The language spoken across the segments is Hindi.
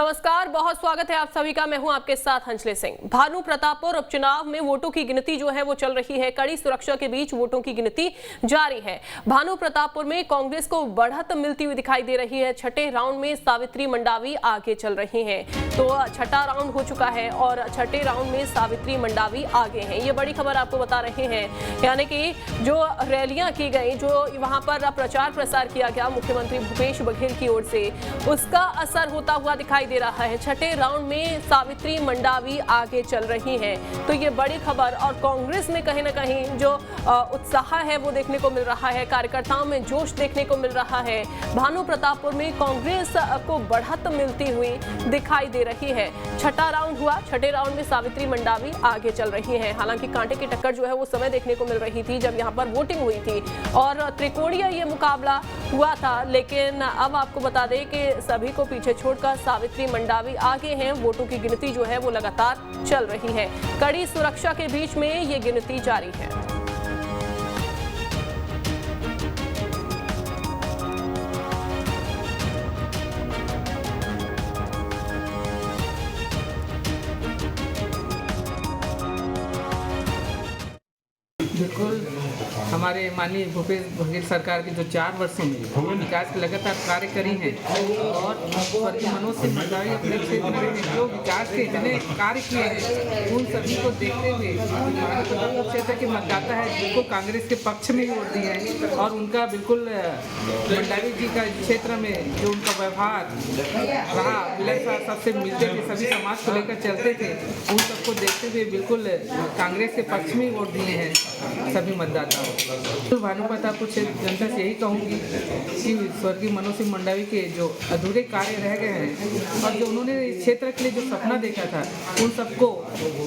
नमस्कार, बहुत स्वागत है आप सभी का। मैं हूं आपके साथ अंजलि सिंह। भानु प्रतापपुर उपचुनाव में वोटों की गिनती जो है वो चल रही है। कड़ी सुरक्षा के बीच वोटों की गिनती जारी है। भानु प्रतापपुर में कांग्रेस को बढ़त मिलती हुई दिखाई दे रही है। छठे राउंड में सावित्री मंडावी आगे चल रही हैं। तो छठा राउंड हो चुका है और छठे राउंड में सावित्री मंडावी आगे हैं। ये बड़ी खबर आपको बता रहे हैं। यानी कि जो रैलियां की गई, जो वहां पर प्रचार प्रसार किया गया मुख्यमंत्री भूपेश बघेल की ओर से, उसका असर होता हुआ दिखाई दे रहा है। छठे राउंड में सावित्री मंडावी आगे चल रही हैं। तो ये बड़ी खबर, और कांग्रेस में कहीं ना कहीं जो उत्साह है वो देखने को मिल रहा है। कार्यकर्ताओं में जोश देखने को मिल रहा है। भानु प्रतापपुर में कांग्रेस को बढ़त मिलती हुई दिखाई दे रही है। छठा राउंड हुआ, छठे राउंड में सावित्री मंडावी आगे चल रही है। हालांकि कांटे की टक्कर जो है वो समय देखने को मिल रही थी जब यहाँ पर वोटिंग हुई थी और त्रिकोणीय ये मुकाबला हुआ था। लेकिन अब आपको बता दें कि सभी को पीछे छोड़कर सावित्री मंडावी आगे हैं। वोटों की गिनती जो है वो लगातार चल रही है। कड़ी सुरक्षा के बीच में ये गिनती जारी है। बिल्कुल, हमारे माननीय भूपेश बघेल सरकार की जो 4 वर्षों में विकास के लगातार कार्य करी हैं और स्वर्गीय मनोज सिंह मंडावी अपने क्षेत्र में जो विकास के इतने कार्य किए हैं, उन सभी को देखते हुए क्षेत्र के मतदाता है जिनको कांग्रेस के पक्ष में ही वोट दिए हैं और उनका बिल्कुल मंडावी जी का क्षेत्र में जो उनका व्यवहार रहा, विलय साहब सबसे मिलते थे, सभी समाज को लेकर चलते थे, उन सबको देखते हुए बिल्कुल कांग्रेस के पक्ष में ही वोट दिए हैं सभी मतदाताओं। तो भानु प्रतापपुर क्षेत्र जनता से यही कहूँगी कि स्वर्गीय मनोज सिंह मंडावी के जो अधूरे कार्य रह गए हैं और जो उन्होंने इस क्षेत्र के लिए जो सपना देखा था, उन सबको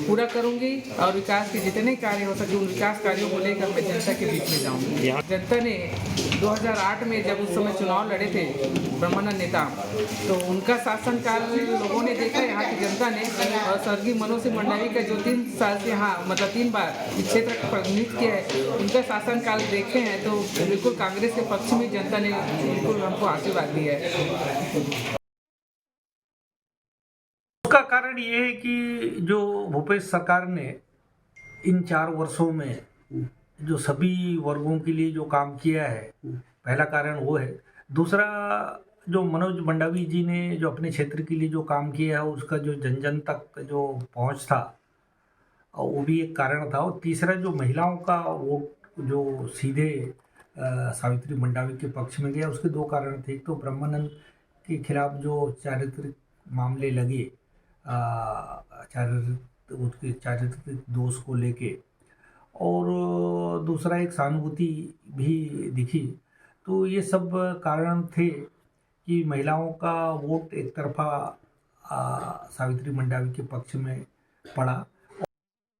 पूरा करूँगी और विकास के जितने कार्य हो सके उन विकास कार्यों को लेकर मैं जनता के बीच में जाऊँगी। जनता ने 2008 में जब उस समय चुनाव लड़े थे ब्रह्मानंद नेता, तो उनका शासनकाल लोगों ने देखा, यहाँ की जनता ने, और स्वर्गीय मनोज सिंह मंडावी का जो 3 साल से यहाँ मतलब 3 बार इस क्षेत्र का प्रतिनिधित्व किया है, उनका शासनकाल देखे हैं तो बिल्कुल कांग्रेस के पक्ष में जनता ने बिल्कुल हमको आशीर्वाद दिया है। उसका कारण ये है कि जो भूपेश सरकार ने इन 4 वर्षों में जो सभी वर्गों के लिए जो काम किया है, पहला कारण वो है। दूसरा, जो मनोज मंडावी जी ने जो अपने क्षेत्र के लिए जो काम किया है, उसका जो जन जन तक जो पहुंच था, वो भी एक कारण था। और तीसरा, जो महिलाओं का वोट जो सीधे सावित्री मंडावी के पक्ष में गया, उसके 2 कारण थे। एक तो ब्रह्मानंद के खिलाफ जो चारित्रिक मामले लगे, उसके चारित्रिक दोष को लेके, और दूसरा एक सहानुभूति भी दिखी। तो ये सब कारण थे कि महिलाओं का वोट एक तरफा सावित्री मंडावी के पक्ष में पड़ा।